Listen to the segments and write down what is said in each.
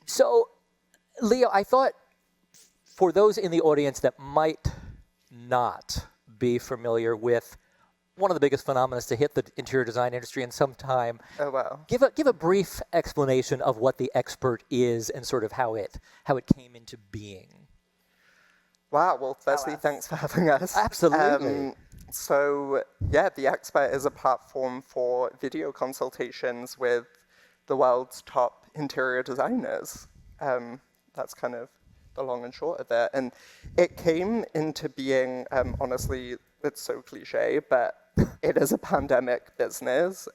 So, Leo, I thought for those in the audience that might not be familiar with one of the biggest phenomena to hit the interior design industry in some time. Oh, wow. Give a brief explanation of what the expert is and sort of how it came into being. Wow, well, firstly, thanks for having us. Absolutely. So, yeah, The Expert is a platform for video consultations with the world's top interior designers. That's kind of the long and short of it. And it came into being, honestly, it's so cliche, but it is a pandemic business.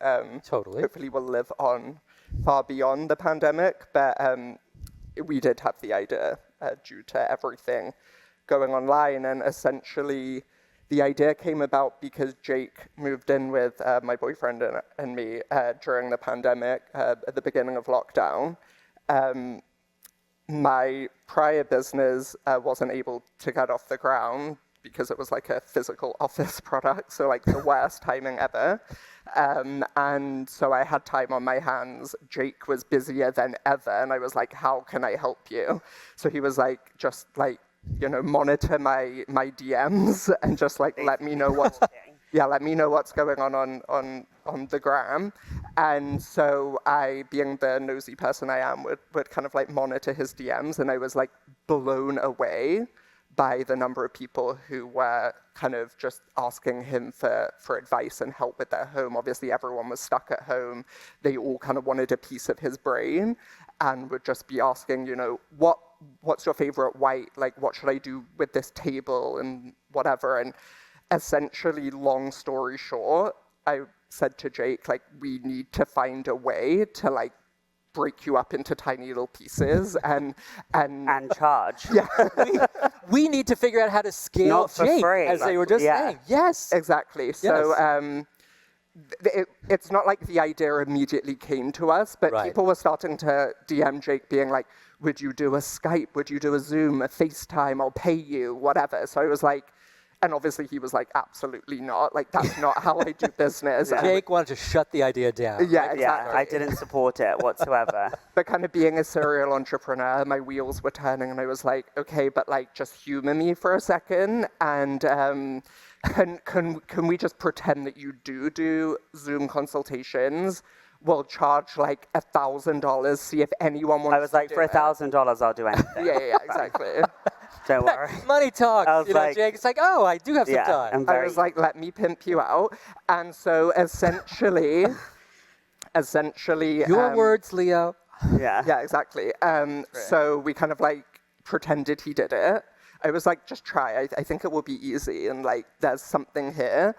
Totally. Hopefully we'll live on far beyond the pandemic, but we did have the idea due to everything going online. And essentially, the idea came about because Jake moved in with my boyfriend and me during the pandemic at the beginning of lockdown. My prior business wasn't able to get off the ground because it was like a physical office product, so like the worst timing ever. And so I had time on my hands. Jake was busier than ever, and I was like, how can I help you? So he was like, just like, you know, monitor my DMs and just like let me know what's going on the gram. And so I, being the nosy person I am, would kind of like monitor his DMs, and I was like blown away by the number of people who were kind of just asking him for advice and help with their home. Obviously, everyone was stuck at home. They all kind of wanted a piece of his brain and would just be asking, you know, what's your favorite white? Like, what should I do with this table and whatever? And essentially, long story short, I said to Jake, like, we need to find a way to like break you up into tiny little pieces and charge. Yeah. we need to figure out how to scale Not for Jake, free. as they were just saying. Yes. Exactly. Yes. So it's not like the idea immediately came to us, but people were starting to DM Jake being like, would you do a Skype? Would you do a Zoom, a FaceTime? I'll pay you, whatever. So I was like, and obviously he was like, absolutely not. Like, that's not how I do business. Jake wanted to shut the idea down. Yeah, exactly. Yeah, I didn't support it whatsoever. But kind of being a serial entrepreneur, my wheels were turning, and I was like, okay, but like, just humor me for a second, and can we just pretend that you do Zoom consultations? We'll charge like $1,000, see if anyone wants to I was like, do for it. $1,000, I'll do anything. Yeah, exactly. Don't worry. Money talks. I was You know, like, Jake, it's like, oh, I do have some time. I was like, let me pimp you out. And so essentially, Your words, Leo. Yeah. yeah, exactly. So we kind of like pretended he did it. I was like, just try. I think it will be easy. And like, there's something here.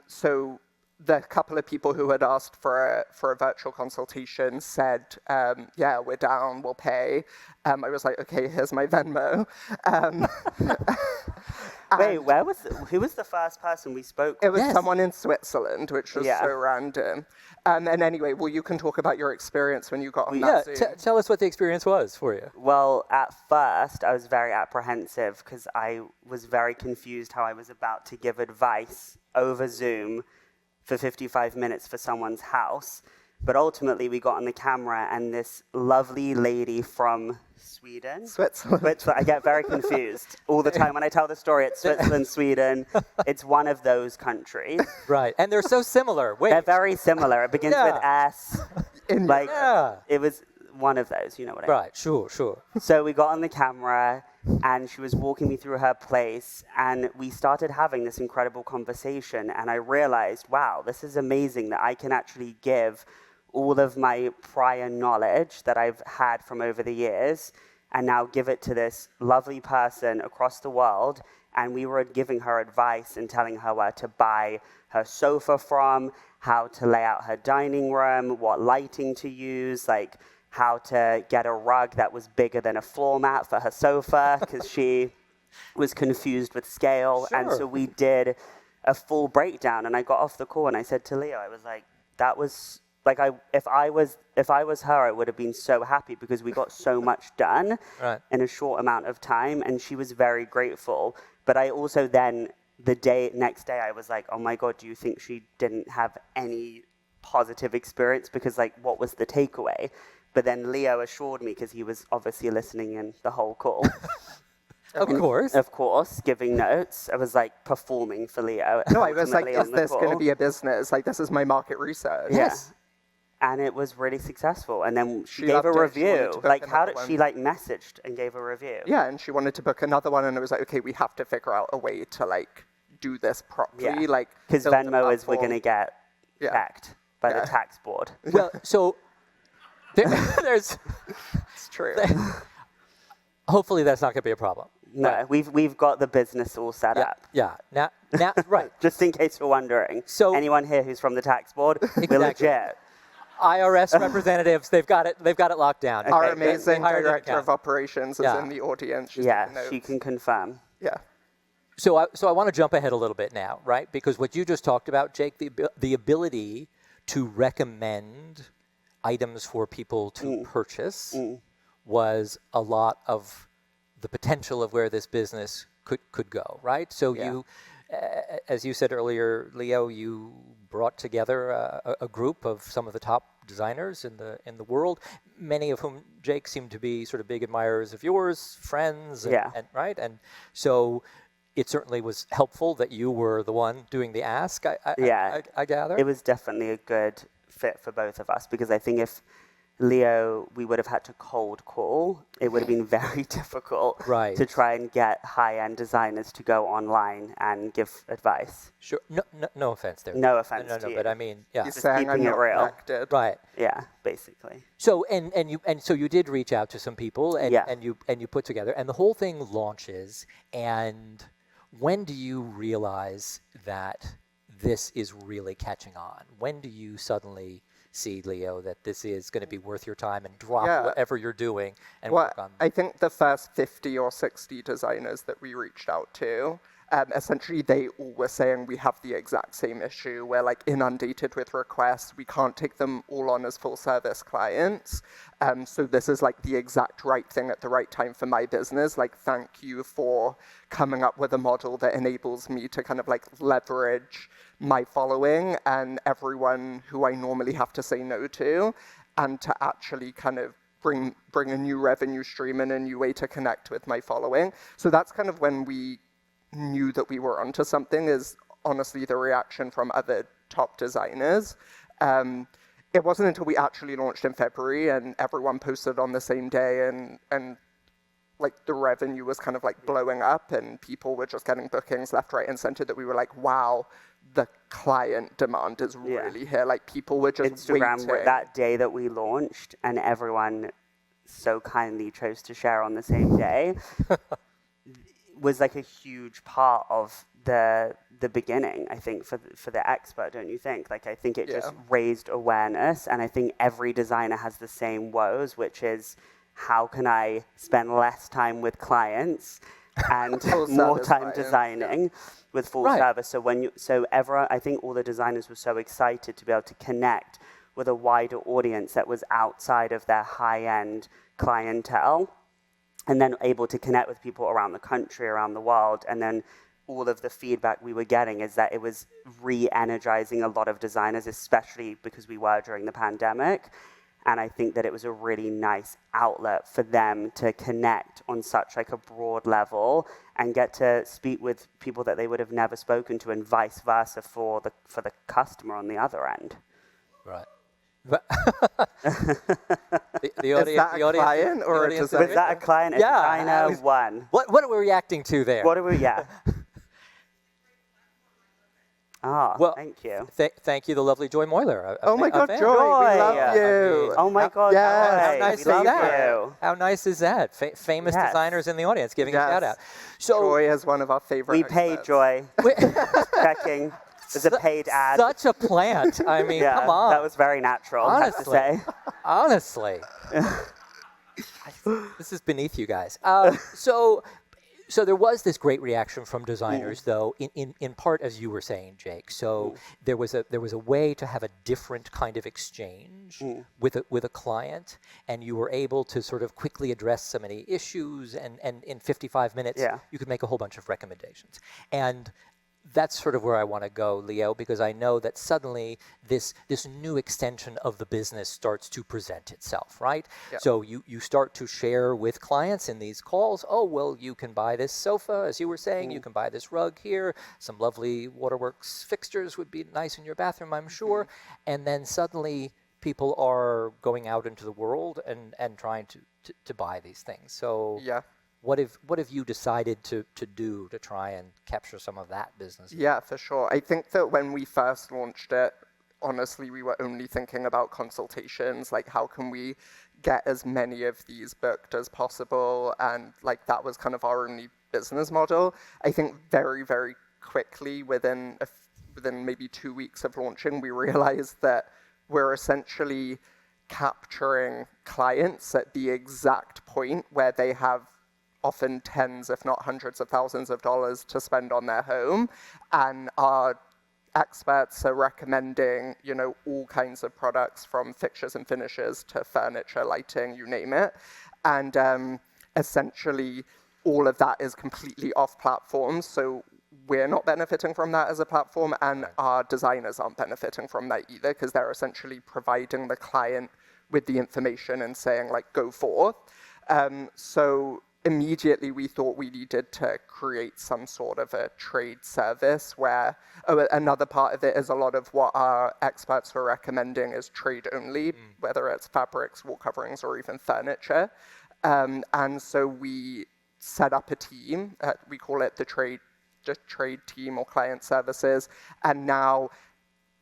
So the couple of people who had asked for a virtual consultation said, yeah, we're down, we'll pay. I was like, okay, here's my Venmo. Wait, who was the first person we spoke to? It was someone in Switzerland, which was so random. And anyway, well, you can talk about your experience when you got on that Zoom. Tell us what the experience was for you. Well, at first, I was very apprehensive because I was very confused how I was about to give advice over Zoom for 55 minutes for someone's house. But ultimately, we got on the camera, and this lovely lady from Sweden? Switzerland. I get very confused all the time when I tell the story. It's Switzerland, Sweden. It's one of those countries. Right, and they're so similar. Wait. They're very similar. It begins with S. It was one of those, you know what I mean? Right, sure. So we got on the camera, and she was walking me through her place, and we started having this incredible conversation, and I realized, wow, this is amazing that I can actually give all of my prior knowledge that I've had from over the years and now give it to this lovely person across the world. And we were giving her advice and telling her where to buy her sofa from, how to lay out her dining room, what lighting to use, like how to get a rug that was bigger than a floor mat for her sofa because she was confused with scale. Sure. And so we did a full breakdown, and I got off the call and I said to Leo, I was like, that was like, if I was her, I would have been so happy because we got so much done in a short amount of time, and she was very grateful. But I also then, next day, I was like, oh my God, do you think she didn't have any positive experience? Because like, what was the takeaway? But then Leo assured me, because he was obviously listening in the whole call. Of course, giving notes. I was like performing for Leo. No, I was like, ultimately on is the this going to call. be a business? Like, this is my market research. Yes. And it was really successful. And then she She gave a loved it. She wanted review. to book Like, how another did she one. messaged and gave a review? Yeah, and she wanted to book another one, and it was like, okay, we have to figure out a way to like do this properly. Like, because build a Venmo is we're going to platform. get checked by the Yeah. tax board. Well, so there's It's true. hopefully that's not going to be a problem. No, we've got the business all set up. Yeah. Now, right. Just in case you're wondering. So- anyone here who's from the tax board, we're Exactly. legit. IRS representatives, they've got it locked down. Our Okay, good. amazing They hired an director of accountant. operations is Yeah. in the audience. She's Yeah, taking notes. she can confirm. Yeah. So I want to jump ahead a little bit now, right? Because what you just talked about, Jake, the ability to recommend items for people to purchase was a lot of the potential of where this business could go, right? So Yeah. you, as you said earlier, Leo, you brought together a group of some of the top designers in the world, many of whom, Jake, seem to be sort of big admirers of yours, friends, and right? And so it certainly was helpful that you were the one doing the ask, I gather. It was definitely a good fit for both of us, because I think if Leo, we would have had to cold call, it would have been very difficult Right. to try and get high-end designers to go online and give advice. Sure. No offense there. No offense No, to you. but I mean, yeah. He's Just saying I'm keeping it not real. connected. Right. Yeah, basically. So so you did reach out to some people and Yeah. and you put together, and the whole thing launches. And when do you realize that this is really catching on? When do you suddenly see, Leo, that this is going to be worth your time and drop Yeah. whatever you're doing and Well, work on? I think the first 50 or 60 designers that we reached out to, essentially they all were saying we have the exact same issue. We're like inundated with requests. We can't take them all on as full service clients. So this is like the exact right thing at the right time for my business. Like, thank you for coming up with a model that enables me to kind of like leverage my following and everyone who I normally have to say no to, and to actually kind of bring a new revenue stream and a new way to connect with my following. So that's kind of when we knew that we were onto something, is honestly the reaction from other top designers. It wasn't until we actually launched in February and everyone posted on the same day, and like the revenue was kind of like blowing up and people were just getting bookings left, right, and center, that we were like, wow, the client demand is really here. Like, people were just Instagram waiting. that day that we launched, and everyone so kindly chose to share on the same day, was like a huge part of the beginning, I think, for the expert, don't you think? Like, I think it just raised awareness, and I think every designer has the same woes, which is, how can I spend less time with clients and more time designing with full service? So everyone, I think all the designers were so excited to be able to connect with a wider audience that was outside of their high-end clientele, and then able to connect with people around the country, around the world. And then all of the feedback we were getting is that it was re-energizing a lot of designers, especially because we were during the pandemic. And I think that it was a really nice outlet for them to connect on such like a broad level and get to speak with people that they would have never spoken to, and vice versa for the customer on the other end. Right. the audience, Is that a client or a designer? Was that a client? A Yeah, designer? One. What are we reacting to there? What are we? Yeah. Well, thank you. Thank you, the lovely Joy Moyler. Oh my God, Joy, we love Yeah. you. Oh my God, Yes. Joy, How nice we is love that? you. How nice is that? Famous Yes. designers in the audience giving a Yes. shout out. So Joy is one of our favorite We paid experts. Joy. Checking. There's a paid ad. Such a plant. I mean, yeah, come on. that was very natural, I have to say. Honestly. This is beneath you guys. So there was this great reaction from designers, though, in part, as you were saying, Jake. So there was a way to have a different kind of exchange with a client, and you were able to sort of quickly address so many issues, and in 55 minutes you could make a whole bunch of recommendations. And that's sort of where I want to go, Leo, because I know that suddenly this new extension of the business starts to present itself, right? Yep. So you start to share with clients in these calls, oh, well, you can buy this sofa, as you were saying, you can buy this rug here, some lovely Waterworks fixtures would be nice in your bathroom, I'm sure. And then suddenly people are going out into the world and trying to buy these things. So Yeah. what have you decided to do to try and capture some of that business? Yeah, for sure. I think that when we first launched it, honestly, we were only thinking about consultations, like how can we get as many of these booked as possible, and like that was kind of our only business model. I think very, very quickly, within maybe 2 weeks of launching, we realized that we're essentially capturing clients at the exact point where they have often tens, if not hundreds of thousands of dollars to spend on their home. And our experts are recommending, all kinds of products from fixtures and finishes to furniture, lighting, you name it. And essentially, all of that is completely off platform. So we're not benefiting from that as a platform, and our designers aren't benefiting from that either, because they're essentially providing the client with the information and saying, like, go forth. So immediately we thought we needed to create some sort of a trade service where another part of it is a lot of what our experts were recommending is trade only, whether it's fabrics, wall coverings, or even furniture. And so we set up a team, we call it the trade team or client services. And now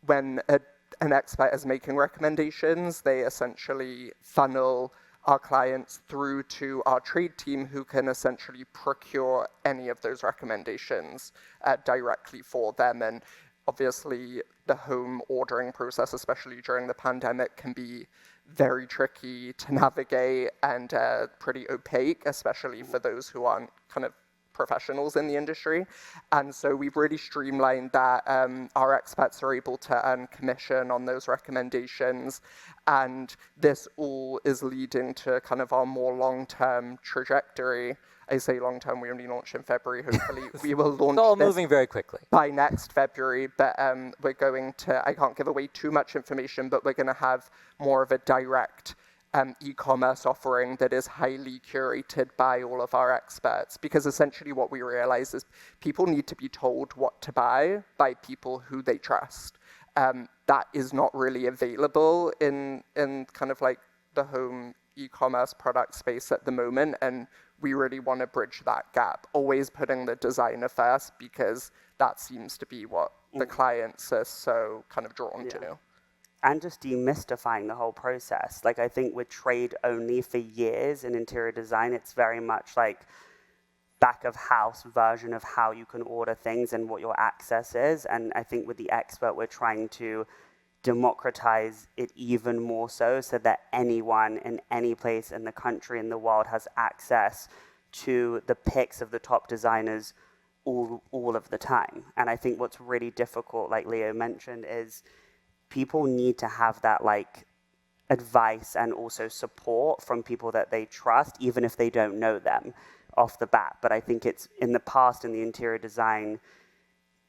when an expert is making recommendations, they essentially funnel our clients through to our trade team, who can essentially procure any of those recommendations directly for them. And obviously, the home ordering process, especially during the pandemic, can be very tricky to navigate and pretty opaque, especially for those who aren't kind of professionals in the industry. And so we've really streamlined that. Our experts are able to earn commission on those recommendations. And this all is leading to kind of our more long-term trajectory. I say long-term, we only launched in February. Hopefully we will launch It's all this moving very quickly. by next February. But we're going to, I can't give away too much information, but we're going to have more of a direct e-commerce offering that is highly curated by all of our experts, because essentially what we realize is people need to be told what to buy by people who they trust. That is not really available in kind of like the home e-commerce product space at the moment, and we really want to bridge that gap, always putting the designer first, because that seems to be what the clients are so kind of drawn to. And just demystifying the whole process. Like, I think with trade only for years in interior design, it's very much like back of house version of how you can order things and what your access is. And I think with the expert, we're trying to democratize it even more so that anyone in any place in the country, in the world, has access to the picks of the top designers all of the time. And I think what's really difficult, like Leo mentioned, is people need to have that like advice and also support from people that they trust, even if they don't know them off the bat. But I think it's in the past, in the interior design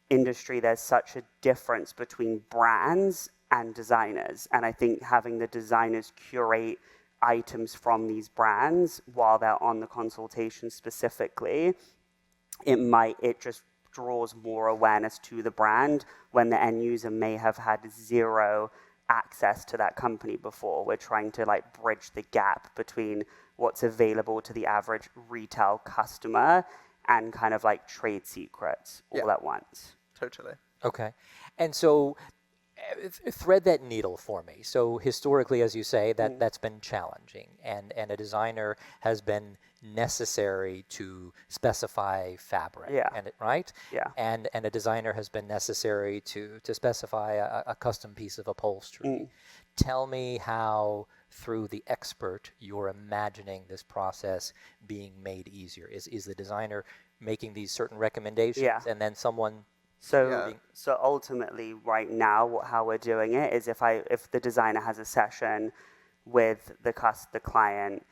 industry, there's such a difference between brands and designers. And I think having the designers curate items from these brands while they're on the consultation specifically, it just draws more awareness to the brand when the end user may have had zero access to that company before. We're trying to like bridge the gap between what's available to the average retail customer and kind of like trade secrets all at once. Totally. Okay. And so thread that needle for me. So historically, as you say, that's been challenging, and a designer has been necessary to specify fabric, right? Yeah. And a designer has been necessary to specify a custom piece of upholstery. Tell me how, through the expert, you're imagining this process being made easier. Is the designer making these certain recommendations, and then someone... So ultimately, right now, how we're doing it is if the designer has a session with the client,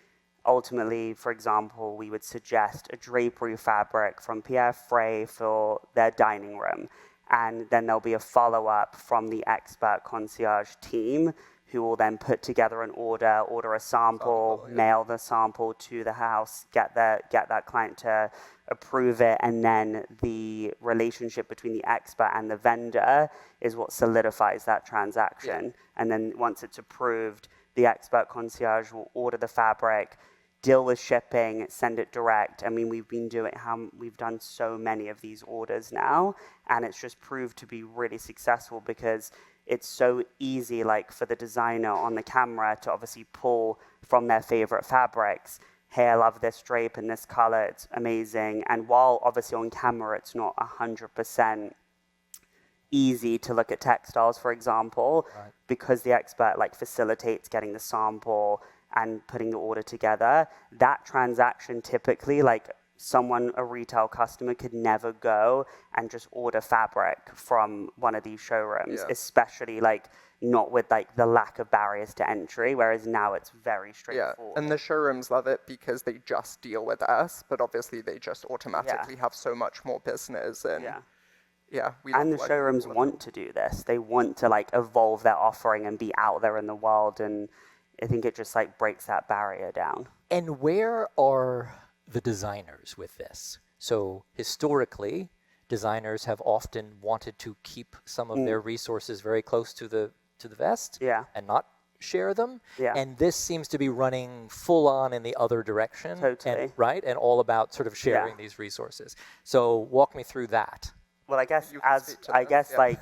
ultimately, for example, we would suggest a drapery fabric from Pierre Frey for their dining room. And then there'll be a follow-up from the expert concierge team who will then put together an order a sample, mail the sample to the house, get that client to approve it, and then the relationship between the expert and the vendor is what solidifies that transaction. Yeah. And then once it's approved, the expert concierge will order the fabric, deal with shipping, send it direct. I mean, we've done so many of these orders now, and it's just proved to be really successful because it's so easy, like for the designer on the camera to obviously pull from their favorite fabrics. Hey, I love this drape in this color, it's amazing. And while obviously on camera it's not 100% easy to look at textiles, for example, right, because the expert like facilitates getting the sample and putting the order together, that transaction typically, like a retail customer could never go and just order fabric from one of these showrooms, especially like not with like the lack of barriers to entry, whereas now it's very straightforward. Yeah, and the showrooms love it because they just deal with us, but obviously they just automatically have so much more business. And and the showrooms want to do this. They want to like evolve their offering and be out there in the world, and I think it just like breaks that barrier down. And where are the designers with this? So historically, designers have often wanted to keep some of their resources very close to the vest and not share them. Yeah. And this seems to be running full on in the other direction. Totally. And, right? And all about sort of sharing these resources. So walk me through that. Well, I guess like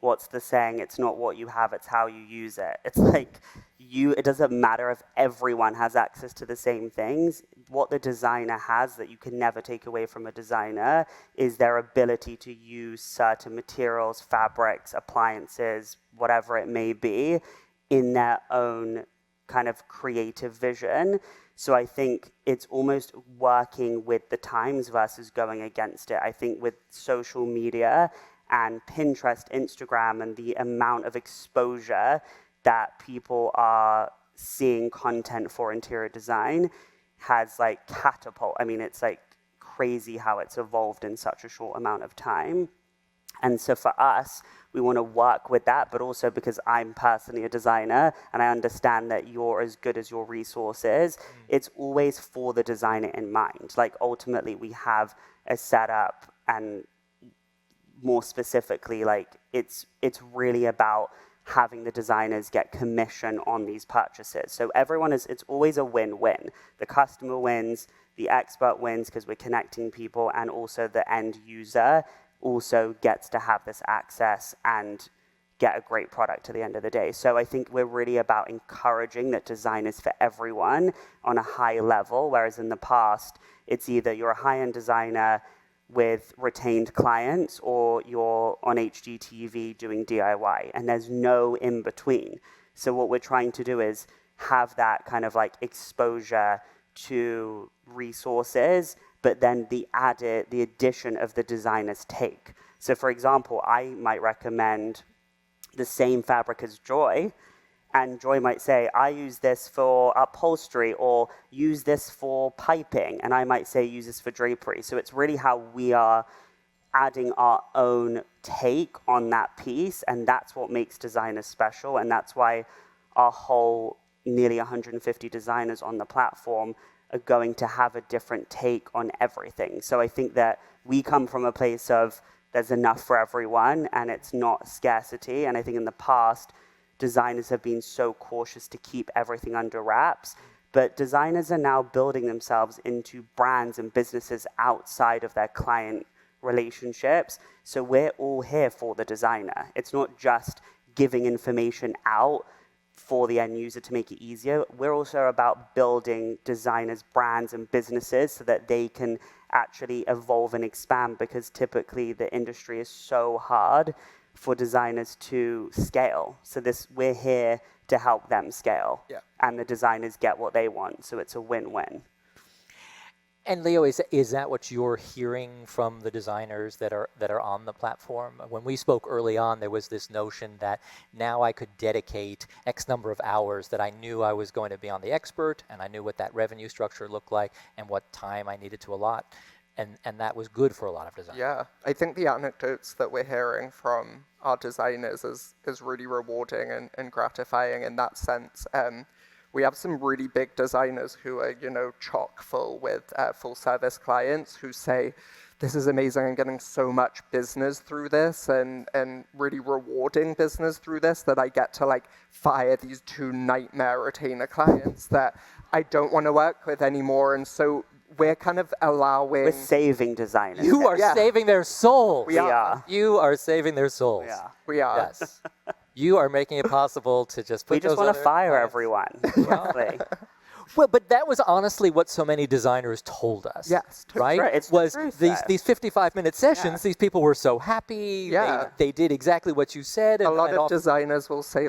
what's the saying? It's not what you have, it's how you use it. It's like it doesn't matter if everyone has access to the same things. What the designer has that you can never take away from a designer is their ability to use certain materials, fabrics, appliances, whatever it may be, in their own kind of creative vision. So I think it's almost working with the times versus going against it. I think with social media and Pinterest, Instagram, and the amount of exposure that people are seeing content for interior design has like catapult. I mean, it's like crazy how it's evolved in such a short amount of time. And so for us, we want to work with that, but also because I'm personally a designer and I understand that you're as good as your resources, it's always for the designer in mind. Like ultimately we have a setup, and more specifically, like it's really about having the designers get commission on these purchases. So it's always a win-win. The customer wins, the expert wins because we're connecting people, and also the end user also gets to have this access and get a great product at the end of the day. So I think we're really about encouraging that design is for everyone on a high level, whereas in the past, it's either you're a high-end designer with retained clients or you're on HGTV doing DIY, and there's no in between. So what we're trying to do is have that kind of like exposure to resources, but then the addition of the designer's take. So for example, I might recommend the same fabric as Joy, and Joy might say, I use this for upholstery, or use this for piping, and I might say, use this for drapery. So it's really how we are adding our own take on that piece, and that's what makes designers special, and that's why our whole nearly 150 designers on the platform are going to have a different take on everything. So I think that we come from a place of there's enough for everyone, and it's not scarcity, and I think in the past, designers have been so cautious to keep everything under wraps, but designers are now building themselves into brands and businesses outside of their client relationships. So we're all here for the designer. It's not just giving information out for the end user to make it easier. We're also about building designers' brands and businesses so that they can actually evolve and expand, because typically the industry is so hard for designers to scale. So we're here to help them scale, and the designers get what they want. So it's a win-win. And Leo, is that what you're hearing from the designers that are on the platform? When we spoke early on, there was this notion that now I could dedicate X number of hours that I knew I was going to be on the expert, and I knew what that revenue structure looked like and what time I needed to allot, and that was good for a lot of designers. Yeah, I think the anecdotes that we're hearing from our designers is really rewarding and gratifying in that sense. We have some really big designers who are, chock full with full service clients who say, this is amazing, I'm getting so much business through this and really rewarding business through this that I get to fire these 2 nightmare retainer clients that I don't want to work with anymore. And so we're kind of allowing... We're saving designers. You are saving their souls. We are. You are saving their souls. Yeah. We are. Yes. You are making it possible to just put We just want to fire everyone. Honestly. Well, but that was honestly what so many designers told us. Yes, right? right. It's was the truth, these 55-minute sessions, these people were so happy. Yeah. They did exactly what you said. A lot of designers will say,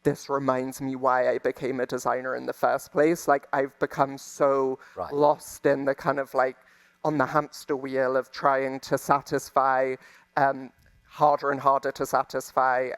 this reminds me why I became a designer in the first place. I've become so lost in the kind of on the hamster wheel of trying to satisfy, harder and harder to satisfy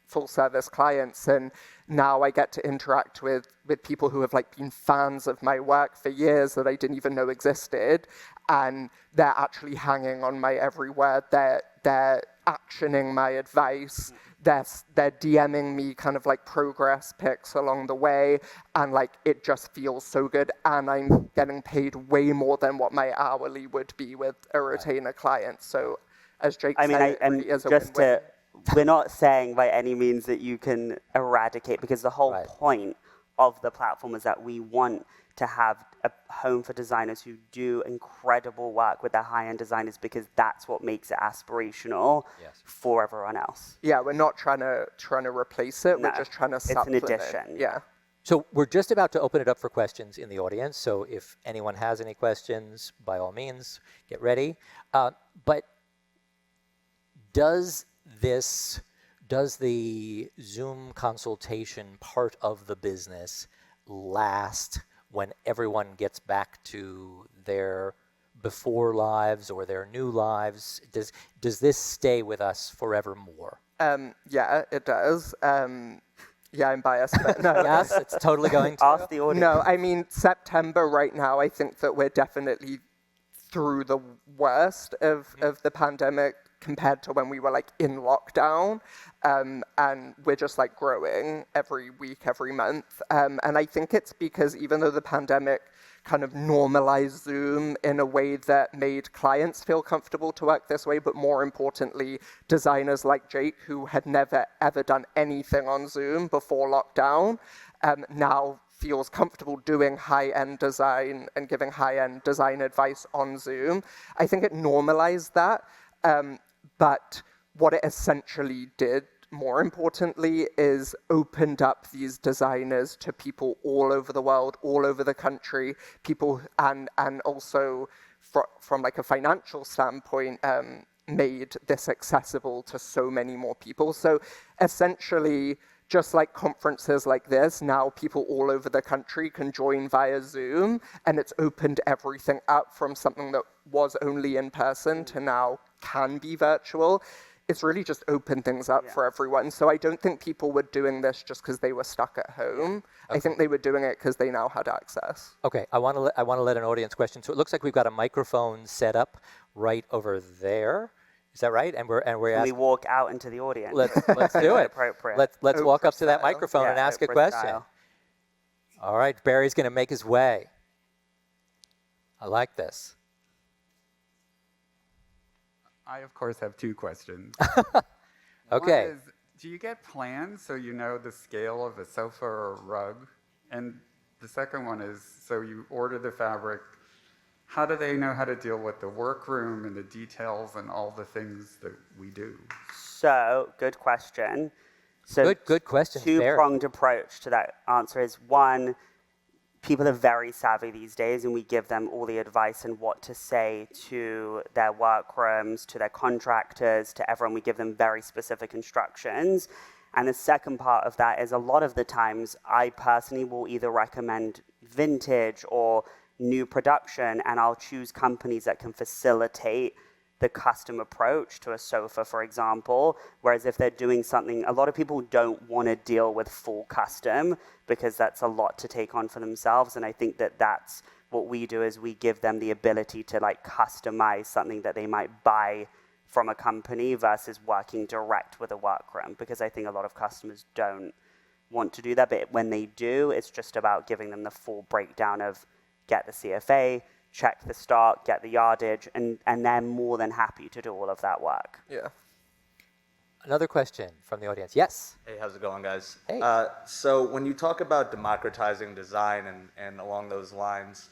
full service clients. And now I get to interact with people who have been fans of my work for years that I didn't even know existed. And they're actually hanging on my every word. They're actioning my advice. They're DMing me kind of progress pics along the way, and it just feels so good, and I'm getting paid way more than what my hourly would be with a retainer client. So as Jake said, it really is a win-win. We're not saying by any means that you can eradicate, because the whole point of the platform is that we want to have a home for designers who do incredible work with their high-end designers, because that's what makes it aspirational for everyone else. Yeah, we're not trying to replace it. No, we're just trying to supplement. It's an addition. Yeah. So we're just about to open it up for questions in the audience. So if anyone has any questions, by all means, get ready. But does the Zoom consultation part of the business last when everyone gets back to their before lives or their new lives? Does this stay with us forevermore? Yeah, it does. Yeah, I'm biased, but no. Yes, it's totally going to. Ask the audience. No, I mean, September right now, I think that we're definitely through the worst of the pandemic compared to when we were in lockdown, and we're just growing every week, every month, and I think it's because even though the pandemic kind of normalized Zoom in a way that made clients feel comfortable to work this way, but more importantly, designers like Jake, who had never ever done anything on Zoom before lockdown, now feels comfortable doing high-end design and giving high-end design advice on Zoom. I think it normalized that. But what it essentially did, more importantly, is opened up these designers to people all over the world, all over the country, people, and also from a financial standpoint, made this accessible to so many more people. So essentially, just like conferences like this, now people all over the country can join via Zoom, and it's opened everything up from something that was only in person to now can be virtual. It's really just opened things up for everyone. So I don't think people were doing this just because they were stuck at home. Okay. I think they were doing it because they now had access. Okay, I want to let an audience question. So it looks like we've got a microphone set up right over there. Is that right? And we're asking. We walk out into the audience. Let's do it. Let's walk up to that microphone and ask a question. Style. All right, Barry's going to make his way. I like this. I, of course, have 2 questions. Okay. One is, do you get plans so you know the scale of a sofa or a rug? And the second one is, so you order the fabric, how do they know how to deal with the workroom and the details and all the things that we do? So, good question. So good question. Two-pronged approach to that answer is, one, people are very savvy these days, and we give them all the advice and what to say to their workrooms, to their contractors, to everyone. We give them very specific instructions. And the second part of that is, a lot of the times, I personally will either recommend vintage or new production, and I'll choose companies that can facilitate the custom approach to a sofa, for example. Whereas if they're doing something, a lot of people don't want to deal with full custom because that's a lot to take on for themselves. And I think that that's what we do, is we give them the ability to like customize something that they might buy from a company versus working direct with a workroom, because I think a lot of customers don't want to do that. But when they do, it's just about giving them the full breakdown of get the CFA, check the stock, get the yardage, and they're more than happy to do all of that work. Yeah. Another question from the audience. Yes? Hey, how's it going, guys? Hey. So when you talk about democratizing design and along those lines,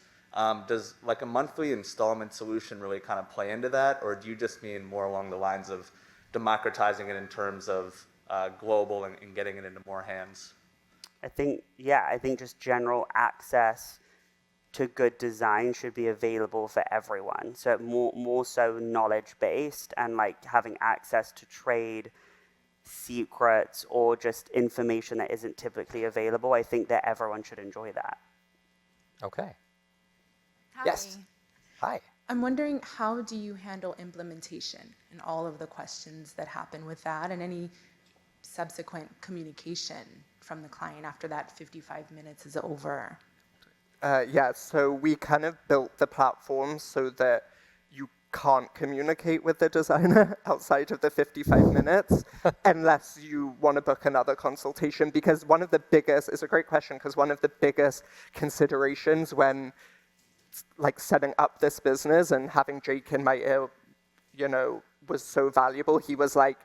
does like a monthly installment solution really kind of play into that? Or do you just mean more along the lines of democratizing it in terms of global and getting it into more hands? I think just general access to good design should be available for everyone. So more so knowledge-based, and like having access to trade secrets or just information that isn't typically available. I think that everyone should enjoy that. Okay. Hi. Yes. Hi. I'm wondering, how do you handle implementation and all of the questions that happen with that, and any subsequent communication from the client after that 55 minutes is over? Yeah, so we kind of built the platform so that you can't communicate with the designer outside of the 55 minutes unless you want to book another consultation. Because one of the biggest, it's a great question, because one of the biggest considerations when like setting up this business and having Jake in my ear, you know, was so valuable. He was like,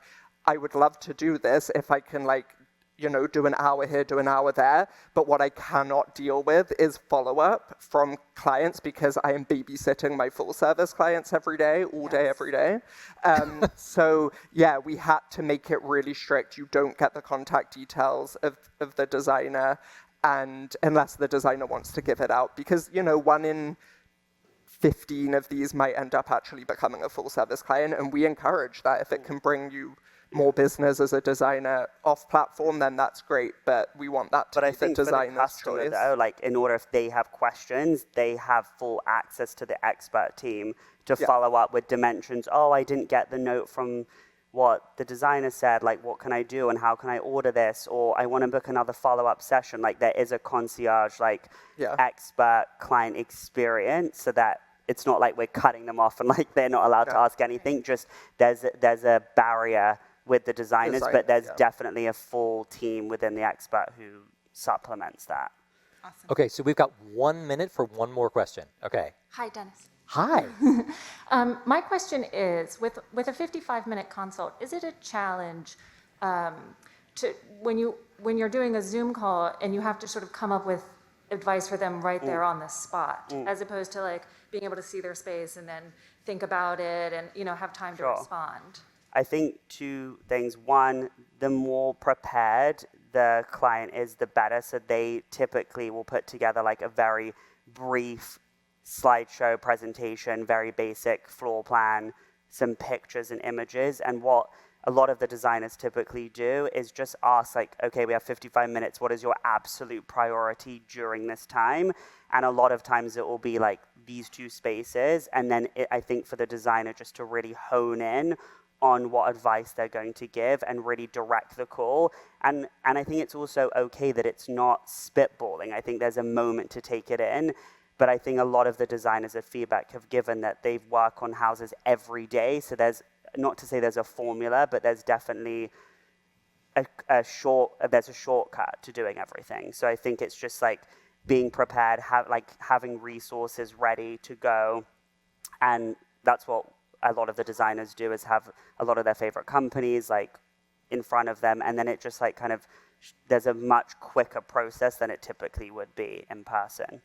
I would love to do this if I can like, you know, do an hour here, do an hour there. But what I cannot deal with is follow-up from clients, because I am babysitting my full service clients every day, all day, every day. So yeah, we had to make it really strict. You don't get the contact details of the designer, and unless the designer wants to give it out, because, you know, 1 in 15 of these might end up actually becoming a full service client. And we encourage that. If it can bring you more business as a designer off platform, then that's great, but we want that to be the designer's choice. Though, like, in order, if they have questions, they have full access to the expert team to follow up with dimensions. Oh, I didn't get the note from what the designer said, like, what can I do and how can I order this? Or I want to book another follow-up session. Like, there is a concierge, like, expert client experience, so that it's not like we're cutting them off and like they're not allowed to ask anything. Just there's a barrier with the designers, but there's definitely a full team within the expert who supplements that. Awesome. Okay, so we've got 1 minute for one more question. Okay. Hi, Dennis. Hi. My question is, with a 55-minute consult, is it a challenge to when you're doing a Zoom call and you have to sort of come up with advice for them right there on the spot, as opposed to like being able to see their space and then think about it and, you know, have time to respond? I think 2 things. One, the more prepared the client is, the better. So they typically will put together like a very brief slideshow presentation, very basic floor plan, some pictures and images. And what a lot of the designers typically do is just ask, like, okay, we have 55 minutes. What is your absolute priority during this time? And a lot of times it will be like these 2 spaces. And then I think for the designer just to really hone in on what advice they're going to give and really direct the call. And I think it's also okay that it's not spitballing. I think there's a moment to take it in. But I think a lot of the designers of feedback have given that they work on houses every day. So there's, not to say there's a formula, but there's definitely there's a shortcut to doing everything. So I think it's just like being prepared, having resources ready to go. And that's what a lot of the designers do, is have a lot of their favorite companies like in front of them, and then it just like kind of there's a much quicker process than it typically would be in person.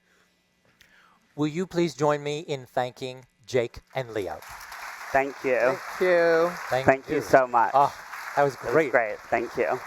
Will you please join me in thanking Jake and Leo? Thank you. Thank you. Thank you so much. Oh, that was great. It was great. Thank you.